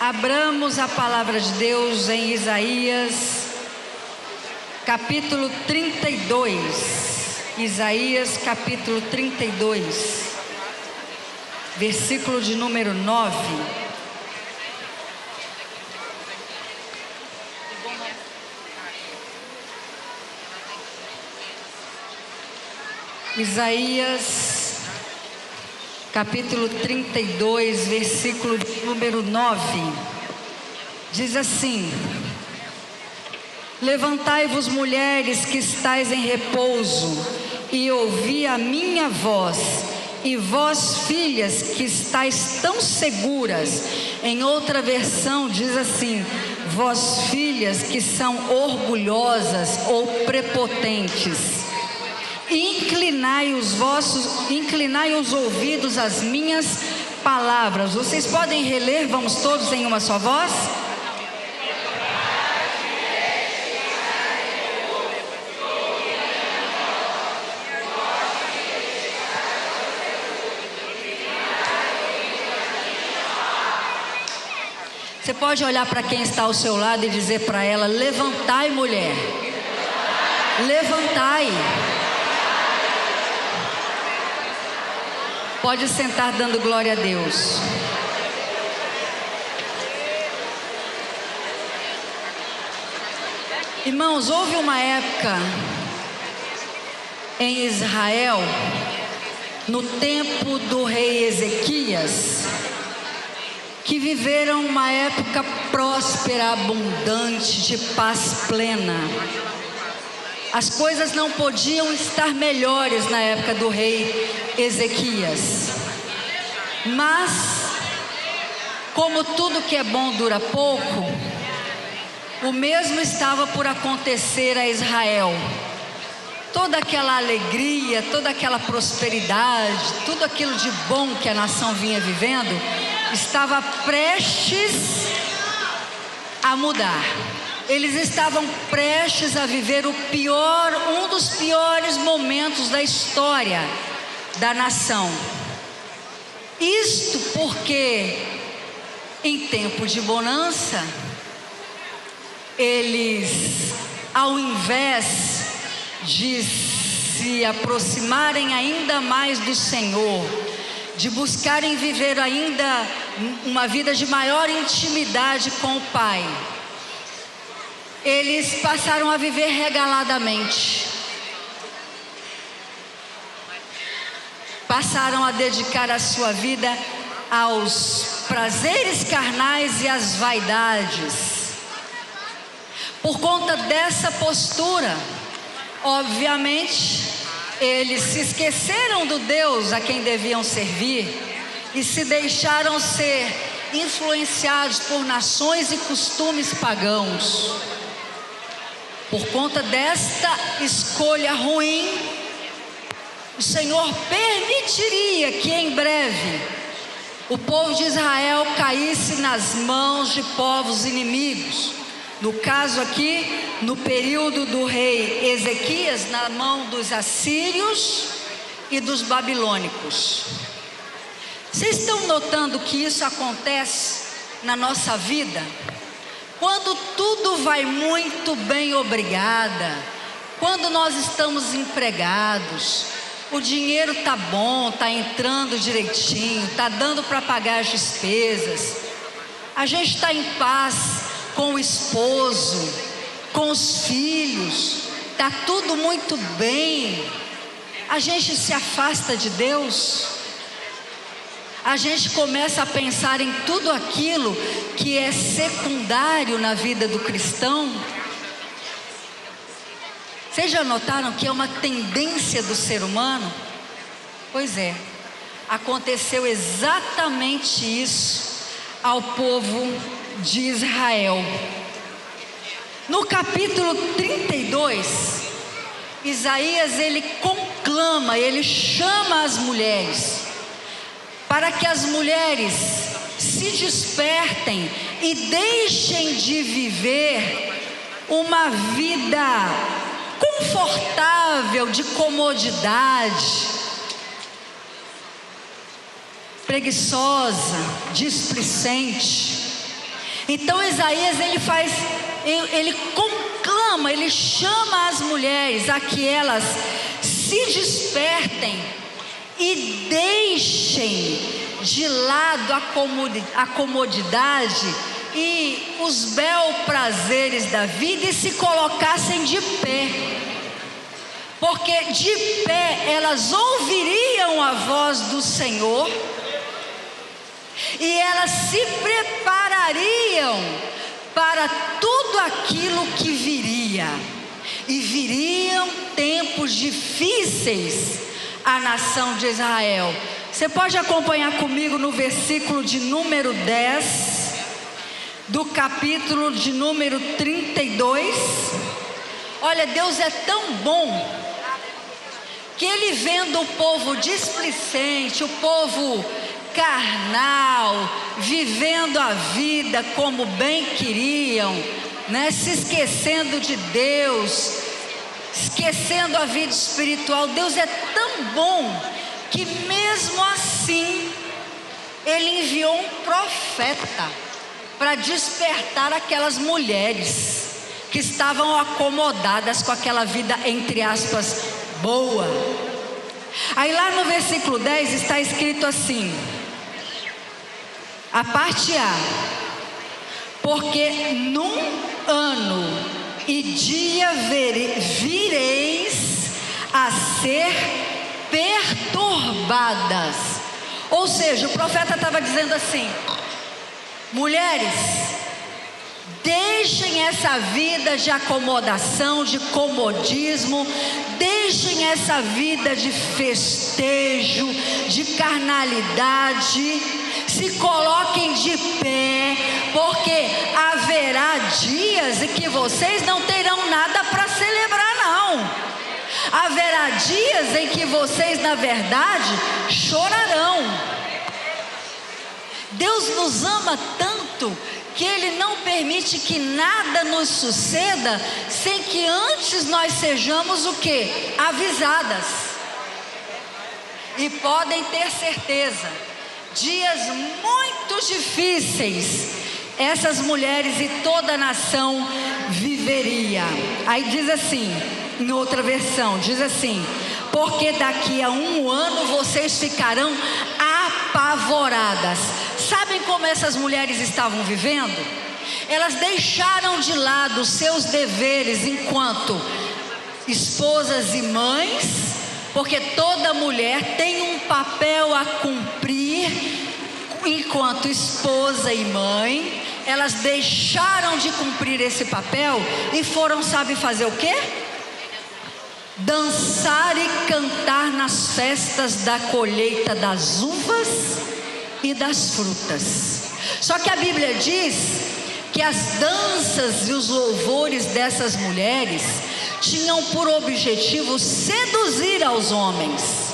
Abramos a palavra de Deus em Isaías, capítulo 32. Isaías, capítulo 32, versículo de número 9. Isaías, capítulo 32, versículo número 9, diz assim: Levantai-vos, mulheres que estáis em repouso, e ouvi a minha voz, e vós, filhas, que estáis tão seguras. Em outra versão diz assim: vós, filhas, que são orgulhosas ou prepotentes, inclinai os ouvidos às minhas palavras. Vocês podem reler, vamos todos em uma só voz? Você pode olhar para quem está ao seu lado e dizer para ela: levantai, mulher, levantai. Pode sentar dando glória a Deus. Irmãos, houve uma época em Israel, no tempo do rei Ezequias, que viveram uma época próspera, abundante, de paz plena. As coisas não podiam estar melhores na época do rei Ezequias. Mas, como tudo que é bom dura pouco, o mesmo estava por acontecer a Israel. Toda aquela alegria, toda aquela prosperidade, tudo aquilo de bom que a nação vinha vivendo, estava prestes a mudar. Eles estavam prestes a viver um dos piores momentos da história da nação. Isto porque, em tempo de bonança, eles, ao invés de se aproximarem ainda mais do Senhor, de buscarem viver ainda uma vida de maior intimidade com o Pai, eles passaram a viver regaladamente. Passaram a dedicar a sua vida aos prazeres carnais e às vaidades. Por conta dessa postura, obviamente, eles se esqueceram do Deus a quem deviam servir e se deixaram ser influenciados por nações e costumes pagãos. Por conta desta escolha ruim, o Senhor permitiria que em breve o povo de Israel caísse nas mãos de povos inimigos. No caso aqui, no período do rei Ezequias, na mão dos assírios e dos babilônicos. Vocês estão notando que isso acontece na nossa vida? Quando tudo vai muito bem, obrigada. Quando nós estamos empregados, o dinheiro está bom, está entrando direitinho, está dando para pagar as despesas, a gente está em paz com o esposo, com os filhos, está tudo muito bem, a gente se afasta de Deus. A gente começa a pensar em tudo aquilo que é secundário na vida do cristão. Vocês já notaram que é uma tendência do ser humano? Pois é, aconteceu exatamente isso ao povo de Israel. No capítulo 32, Isaías, ele conclama, ele chama as mulheres, para que as mulheres se despertem e deixem de viver uma vida confortável, de comodidade, preguiçosa, displicente, Então Isaías ele conclama, ele chama as mulheres a que elas se despertem e deixem de lado a comodidade e os bel prazeres da vida e se colocassem de pé, porque de pé elas ouviriam a voz do Senhor e elas se preparariam para tudo aquilo que viria, e viriam tempos difíceis à nação de Israel. Você pode acompanhar comigo no versículo de número 10 do capítulo de número 32. Olha, Deus é tão bom que Ele, vendo o povo displicente, o povo carnal, vivendo a vida como bem queriam, né? Se esquecendo de Deus, esquecendo a vida espiritual. Deus é tão bom que mesmo assim Ele enviou um profeta para despertar aquelas mulheres que estavam acomodadas com aquela vida, entre aspas, boa. Aí lá no versículo 10 está escrito assim, a parte A: porque num ano e dia vireis a ser perturbadas. Ou seja, o profeta estava dizendo assim: mulheres, deixem essa vida de acomodação, de comodismo, deixem essa vida de festejo, de carnalidade, se coloquem de pé, porque haverá dias em que vocês não terão nada para celebrar, não. Haverá dias em que vocês, na verdade, chorarão. Deus nos ama tanto que Ele não permite que nada nos suceda sem que antes nós sejamos o quê? Avisadas. E podem ter certeza, dias muito difíceis essas mulheres e toda a nação viveria. Aí diz assim, em outra versão, diz assim: porque daqui a 1 ano vocês ficarão apavoradas. Sabem como essas mulheres estavam vivendo? Elas deixaram de lado os seus deveres enquanto esposas e mães, porque toda mulher tem um papel a cumprir enquanto esposa e mãe. Elas deixaram de cumprir esse papel e foram, sabe fazer o quê? Dançar e cantar nas festas da colheita das uvas e das frutas. Só que a Bíblia diz que as danças e os louvores dessas mulheres tinham por objetivo seduzir aos homens.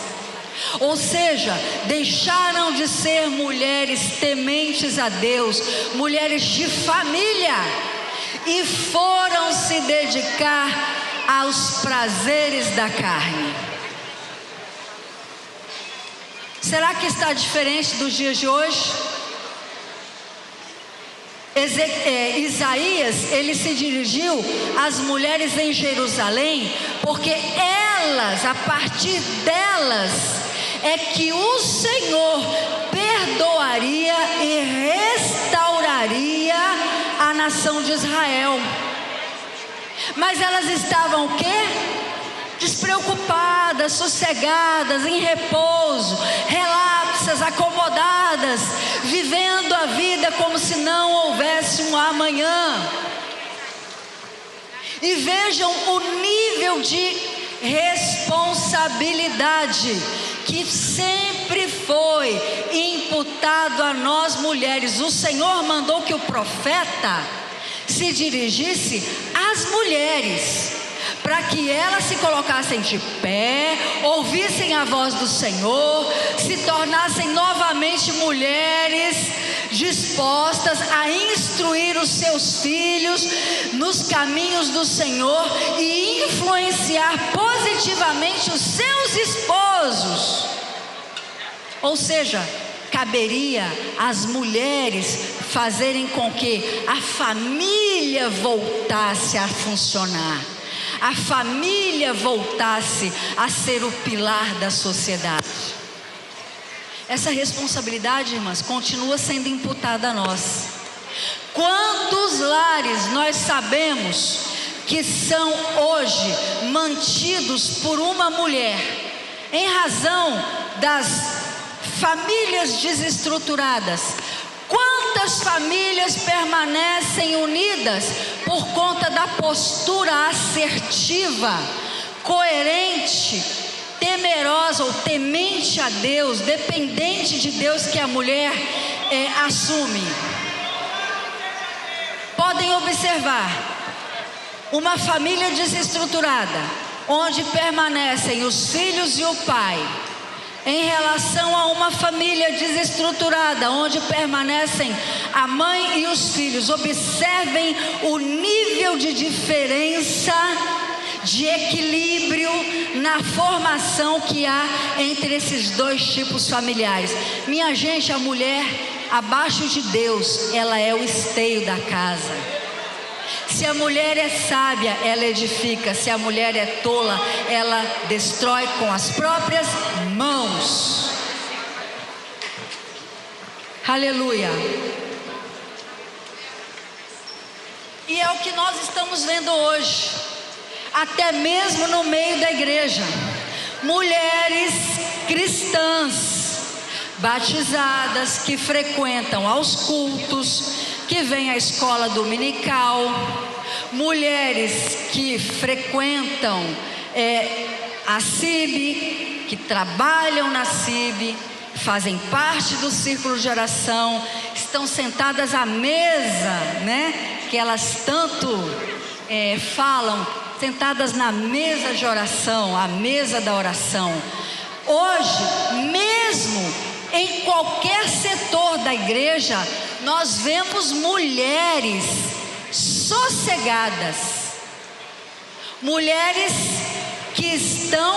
Ou seja, deixaram de ser mulheres tementes a Deus, mulheres de família, e foram se dedicar aos prazeres da carne. Será que está diferente dos dias de hoje? Isaías, ele se dirigiu às mulheres em Jerusalém, porque elas, a partir delas, é que o Senhor perdoaria e restauraria a nação de Israel. Mas elas estavam o quê? Despreocupadas, sossegadas, em repouso, relapsas, acomodadas, vivendo a vida como se não houvesse um amanhã. E vejam o nível de responsabilidade que sempre foi imputado a nós mulheres. O Senhor mandou que o profeta se dirigisse às mulheres, para que elas se colocassem de pé, ouvissem a voz do Senhor, se tornassem novamente mulheres dispostas a instruir os seus filhos nos caminhos do Senhor e influenciar positivamente os seus esposos. Ou seja, caberia às mulheres fazerem com que a família voltasse a funcionar, a família voltasse a ser o pilar da sociedade. Essa responsabilidade, irmãs, continua sendo imputada a nós. Quantos lares nós sabemos que são hoje mantidos por uma mulher, em razão das famílias desestruturadas? Quantas famílias permanecem unidas por conta da postura assertiva, coerente, temerosa ou temente a Deus, dependente de Deus que a mulher assume? Podem observar uma família desestruturada, onde permanecem os filhos e o pai, em relação a uma família desestruturada, onde permanecem a mãe e os filhos. Observem o nível de diferença, de equilíbrio na formação que há entre esses dois tipos familiares. Minha gente, a mulher abaixo de Deus, ela é o esteio da casa. Se a mulher é sábia, ela edifica. Se a mulher é tola, ela destrói com as próprias mãos. Aleluia. E é o que nós estamos vendo hoje, até mesmo no meio da igreja. Mulheres cristãs, batizadas, que frequentam aos cultos, que vêm à escola dominical, mulheres que frequentam a CIB, que trabalham na CIB, fazem parte do círculo de oração, estão sentadas à mesa, né, que elas tanto falam, sentadas na mesa de oração, a mesa da oração. Hoje, mesmo em qualquer setor da igreja, nós vemos mulheres sossegadas, mulheres que estão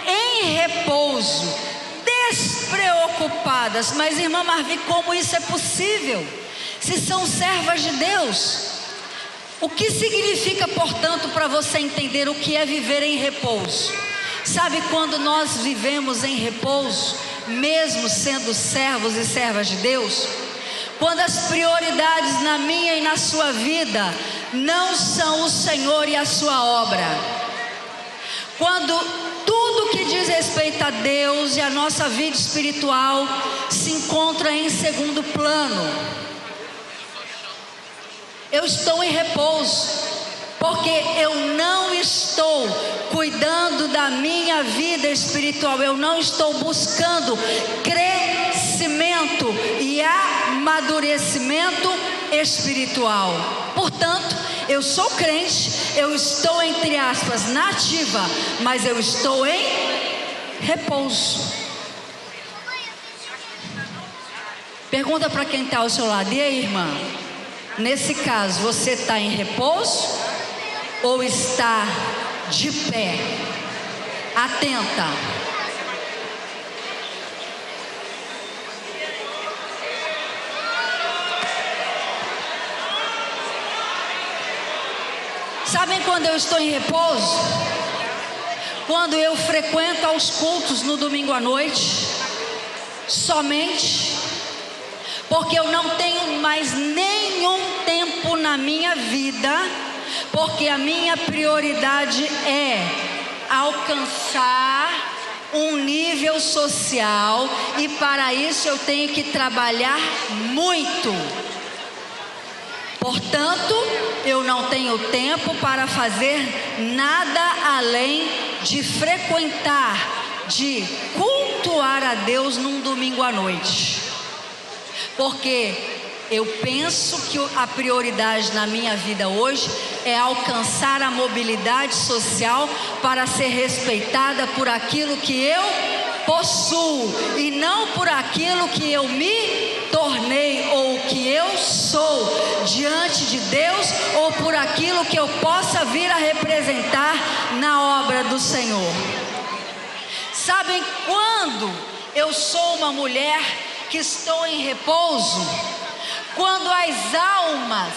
em repouso, despreocupadas. Mas, irmã Marvi, como isso é possível? Se são servas de Deus. O que significa, portanto, para você entender o que é viver em repouso? Sabe quando nós vivemos em repouso, mesmo sendo servos e servas de Deus? Quando as prioridades na minha e na sua vida não são o Senhor e a sua obra. Quando tudo que diz respeito a Deus e a nossa vida espiritual se encontra em segundo plano. Eu estou em repouso, porque eu não estou cuidando da minha vida espiritual, eu não estou buscando crescimento e amadurecimento espiritual. Portanto, eu sou crente, eu estou, entre aspas, nativa, mas eu estou em repouso. Pergunta para quem está ao seu lado: e aí, irmã? Nesse caso, você está em repouso ou está de pé? Atenta. Sabem quando eu estou em repouso? Quando eu frequento aos cultos no domingo à noite, somente. Porque eu não tenho mais nenhum tempo na minha vida, porque a minha prioridade é alcançar um nível social, e para isso eu tenho que trabalhar muito. Portanto, eu não tenho tempo para fazer nada além de frequentar, de cultuar a Deus num domingo à noite. Porque eu penso que a prioridade na minha vida hoje é alcançar a mobilidade social para ser respeitada por aquilo que eu possuo e não por aquilo que eu me tornei ou que eu sou diante de Deus, ou por aquilo que eu possa vir a representar na obra do Senhor. Sabem quando eu sou uma mulher que estou em repouso? quando as almas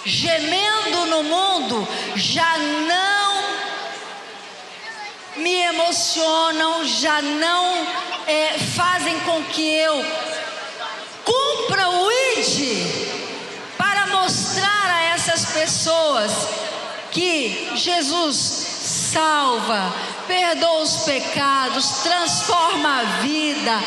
gemendo no mundo já não me emocionam, já não fazem com que eu cumpra o ID para mostrar a essas pessoas que Jesus salva, perdoa os pecados, transforma a vida,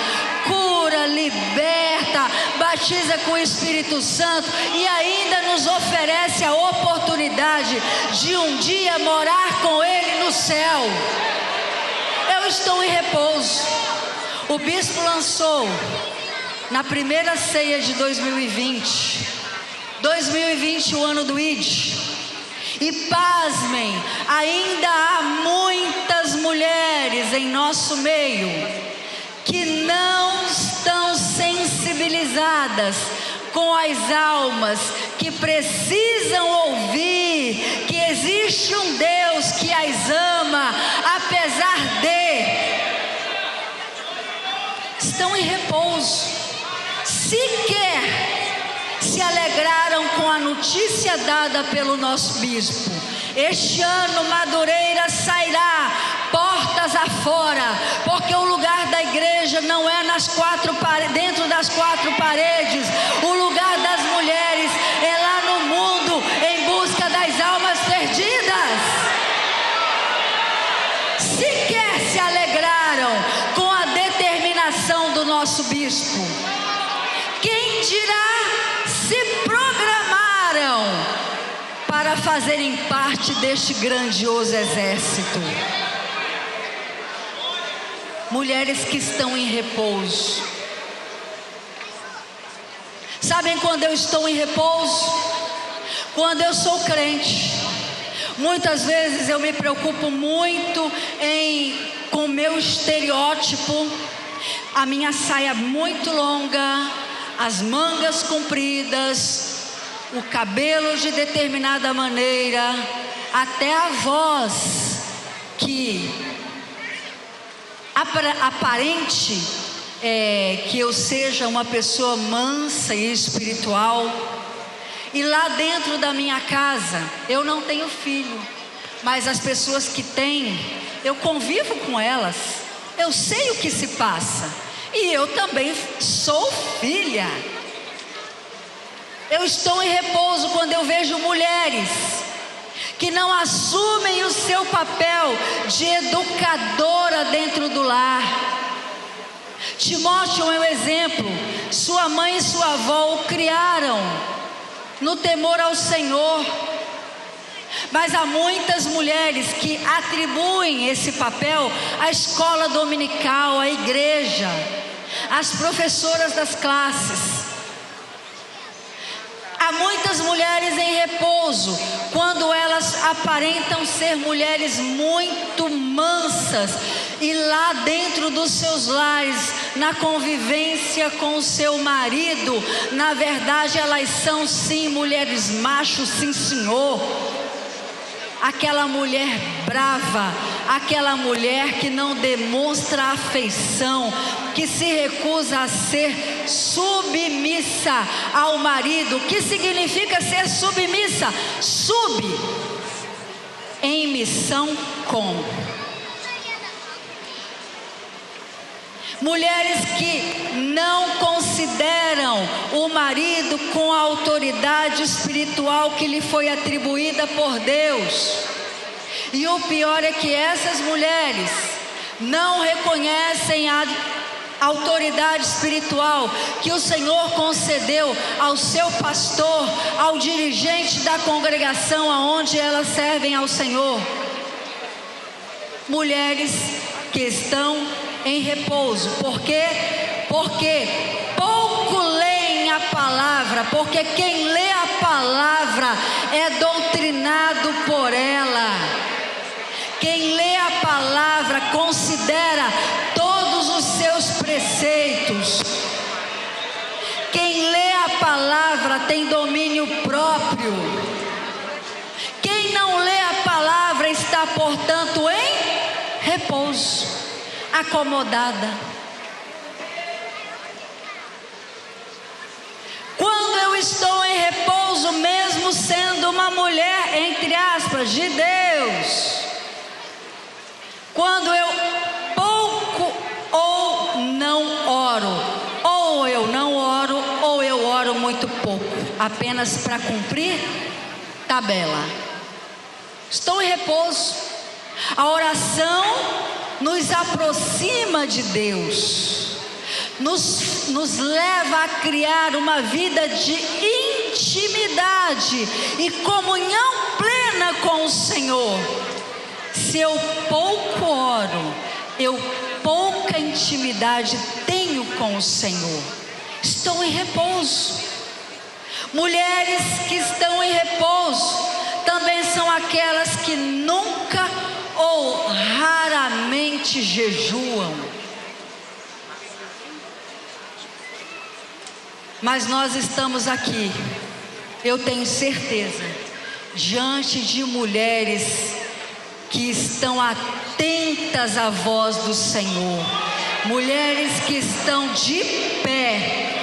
cura, liberta, batiza com o Espírito Santo e ainda nos oferece a oportunidade de um dia morar com Ele no céu. Eu estou em repouso. O bispo lançou na primeira ceia de 2020, o ano do ID. E pasmem, ainda há muitas mulheres em nosso meio que não estão sensibilizadas com as almas que precisam ouvir que existe um Deus que as ama, apesar de estão em repouso. Sequer se alegraram com a notícia dada pelo nosso bispo. Este ano Madureira sairá portas afora, porque o lugar da igreja não é dentro das quatro paredes. O lugar das mulheres é lá no mundo, em busca das almas perdidas. Sequer se alegraram com a determinação do nosso bispo. Quem dirá se programaram para fazerem parte deste grandioso exército? Mulheres que estão em repouso. Sabem quando eu estou em repouso? Quando eu sou crente. Muitas vezes eu me preocupo muito com o meu estereótipo, a minha saia muito longa, as mangas compridas, o cabelo de determinada maneira, até a voz que aparente que eu seja uma pessoa mansa e espiritual. E lá dentro da minha casa, eu não tenho filho, mas as pessoas que têm, eu convivo com elas, eu sei o que se passa. E eu também sou filha. Eu estou em repouso quando eu vejo mulheres que não assumem o seu papel de educadora dentro do lar. Timóteo é um exemplo. Sua mãe e sua avó o criaram no temor ao Senhor. Mas há muitas mulheres que atribuem esse papel à escola dominical, à igreja, às professoras das classes. Há muitas mulheres em repouso quando elas aparentam ser mulheres muito mansas e lá dentro dos seus lares, na convivência com o seu marido, na verdade elas são sim mulheres machos, sim senhor. Aquela mulher brava, aquela mulher que não demonstra afeição, que se recusa a ser submissa ao marido. O que significa ser submissa? Sub, em missão com. Mulheres que não consideram o marido com a autoridade espiritual que lhe foi atribuída por Deus. E o pior é que essas mulheres não reconhecem a autoridade espiritual que o Senhor concedeu ao seu pastor, ao dirigente da congregação aonde elas servem ao Senhor. Mulheres que estão em repouso. Por quê? Porque pouco leem a palavra, porque quem lê a palavra é doutrinado por ela. Quem lê a palavra considera todos os seus preceitos. Quem lê a palavra tem domínio próprio. Quem não lê a palavra está, portanto, em repouso, acomodada. Quando estou em repouso, mesmo sendo uma mulher, entre aspas, de Deus. Quando eu pouco ou não oro, ou eu não oro, ou eu oro muito pouco, apenas para cumprir tabela. Estou em repouso. A oração nos aproxima de Deus, nos leva a criar uma vida de intimidade e comunhão plena com o Senhor. Se eu pouco oro, eu pouca intimidade tenho com o Senhor. Estou em repouso. Mulheres que estão em repouso também são aquelas que nunca ou raramente jejuam. Mas nós estamos aqui, eu tenho certeza, diante de mulheres que estão atentas à voz do Senhor, mulheres que estão de pé,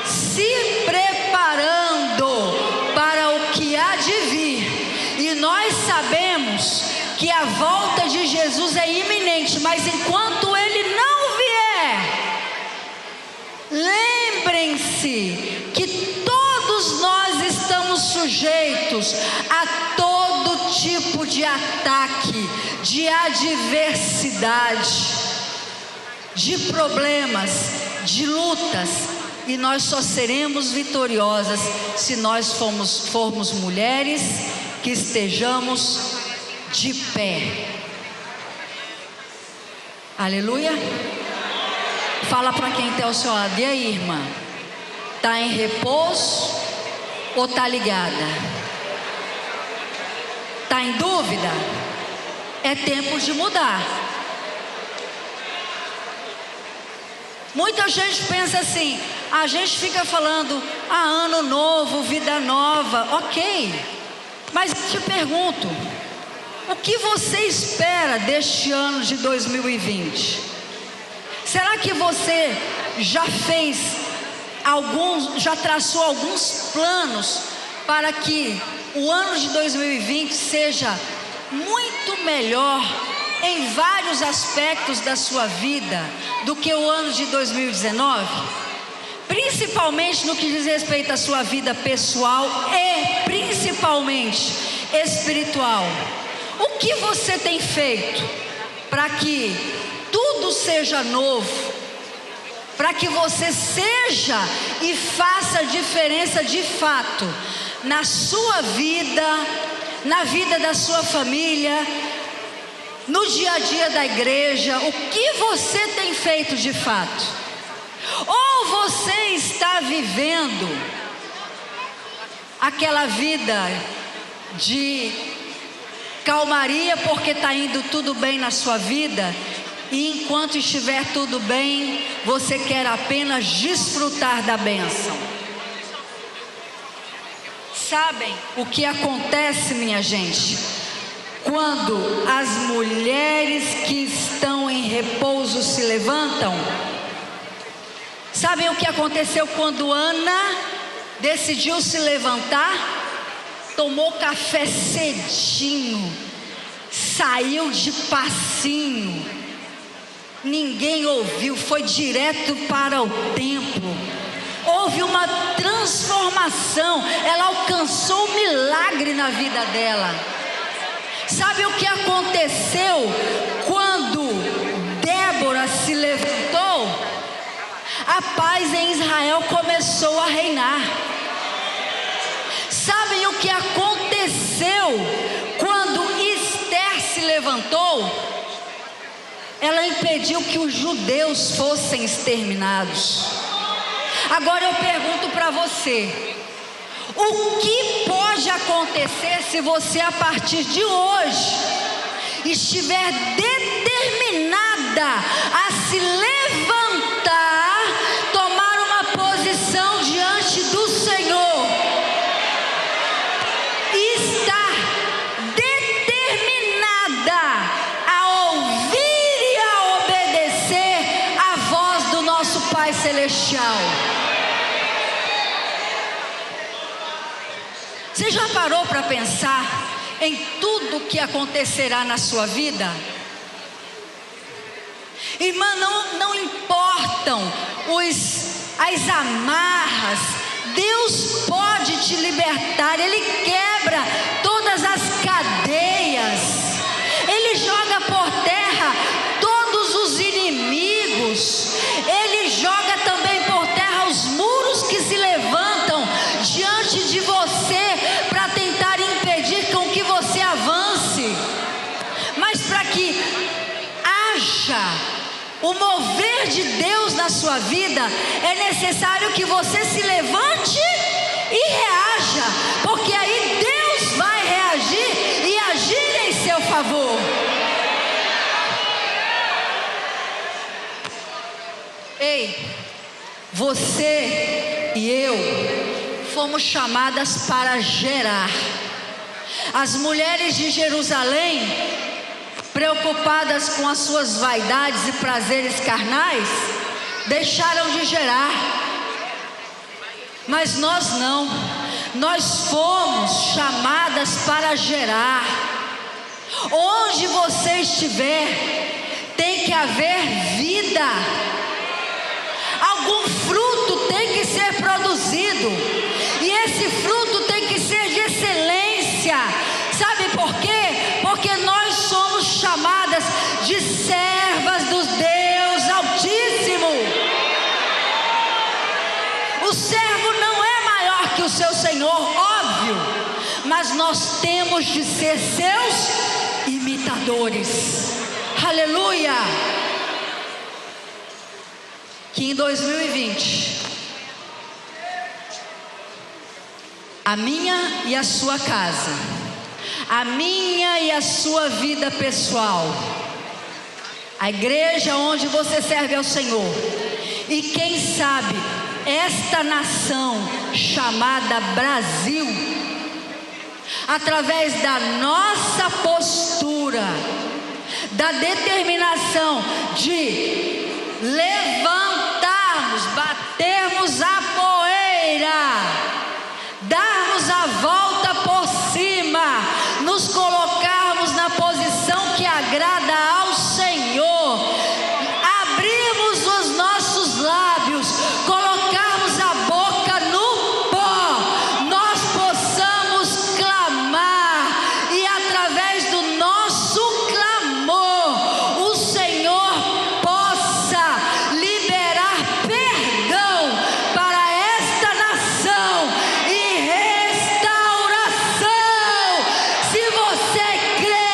se preparando para o que há de vir. E nós sabemos que a volta de Jesus é iminente, mas enquanto Ele não vier, lembrem-se que todos nós estamos sujeitos a todo tipo de ataque, de adversidade, de problemas, de lutas, e nós só seremos vitoriosas se nós formos mulheres que estejamos de pé. Aleluia. Fala para quem está ao seu lado: e aí, irmã? Está em repouso ou está ligada? Está em dúvida? É tempo de mudar. Muita gente pensa assim, a gente fica falando, ano novo, vida nova, ok. Mas te pergunto, o que você espera deste ano de 2020? Será que você já traçou alguns planos para que o ano de 2020 seja muito melhor em vários aspectos da sua vida do que o ano de 2019? Principalmente no que diz respeito à sua vida pessoal e principalmente espiritual. O que você tem feito para que tudo seja novo, para que você seja e faça diferença de fato na sua vida, na vida da sua família, no dia a dia da igreja? O que você tem feito de fato? Ou você está vivendo aquela vida de calmaria porque está indo tudo bem na sua vida, e enquanto estiver tudo bem, você quer apenas desfrutar da bênção? Sabem o que acontece, minha gente, quando as mulheres que estão em repouso se levantam? Sabem o que aconteceu quando Ana decidiu se levantar? Tomou café cedinho, saiu de passinho, ninguém ouviu, foi direto para o templo. Houve uma transformação, ela alcançou um milagre na vida dela. Sabe o que aconteceu quando Débora se levantou? A paz em Israel começou a reinar. Sabem o que aconteceu quando Esther se levantou? Ela impediu que os judeus fossem exterminados. Agora eu pergunto para você: o que pode acontecer se você, a partir de hoje, estiver determinada a se levantar, tomar uma posição diante do Senhor, e estar determinada a ouvir e a obedecer a voz do nosso Pai Celestial? Você já parou para pensar em tudo que acontecerá na sua vida? Irmã, não importam as amarras, Deus pode te libertar, Ele quebra todas as cadeias, Ele joga por terra todos os inimigos, Ele joga também por terra os muros que se levantam diante de você para tentar impedir com que você avance. Mas para que haja o mover de Deus na sua vida, é necessário que você se levante e reaja, porque aí Deus vai reagir e agir em seu favor. Ei, você e eu fomos chamadas para gerar. As mulheres de Jerusalém, preocupadas com as suas vaidades e prazeres carnais, deixaram de gerar. Mas nós não, nós fomos chamadas para gerar. Onde você estiver, tem que haver vida. Algum fruto tem que ser produzido, e esse fruto tem que ser de excelência. Sabe por quê? Porque nós somos chamadas de servas do Deus Altíssimo. O servo não é maior que o seu Senhor, óbvio, mas nós temos de ser seus imitadores. Aleluia! Que em 2020 a minha e a sua casa, a minha e a sua vida pessoal, a igreja onde você serve ao Senhor, e quem sabe esta nação chamada Brasil, através da nossa postura, da determinação de levantarmos, batermos a poeira, darmos a volta por cima, nos colocarmos na posição que agrada ao Senhor, abrirmos os nossos lábios, colocarmos a boca no pó, nós possamos clamar, e através do nosso clamor, o Senhor possa liberar perdão para esta nação e restauração. Se você crê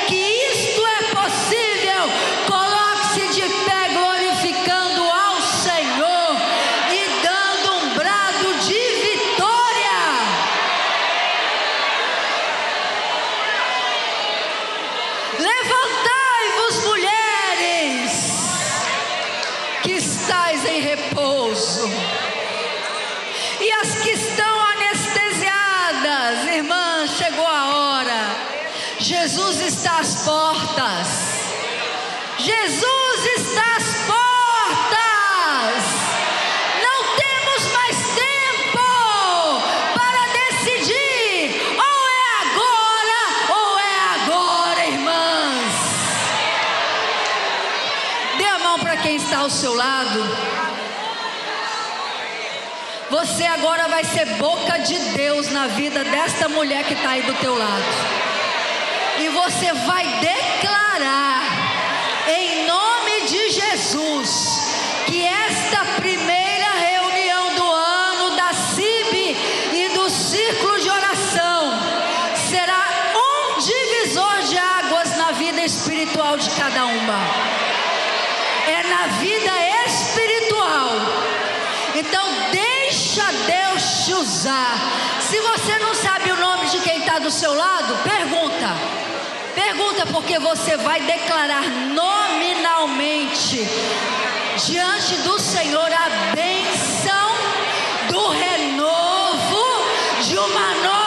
que isto é possível, coloque-se de pé glorificando ao Senhor e dando um brado de vitória. Levantai-vos, mulheres, que estáis em repouso, e as que estão anestesiadas, irmã, chegou a hora. Jesus está às portas. Jesus está às portas. Não temos mais tempo para decidir. Ou é agora, irmãs. Dê a mão para quem está ao seu lado. Você agora vai ser boca de Deus na vida desta mulher que está aí do teu lado. E você vai declarar, em nome de Jesus, que esta primeira reunião do ano da CIB e do Círculo de Oração será um divisor de águas na vida espiritual de cada uma. É na vida espiritual. Então deixa Deus te usar. Se você não sabe o nome de quem está do seu lado, pergunta, porque você vai declarar nominalmente diante do Senhor a bênção do renovo de uma nova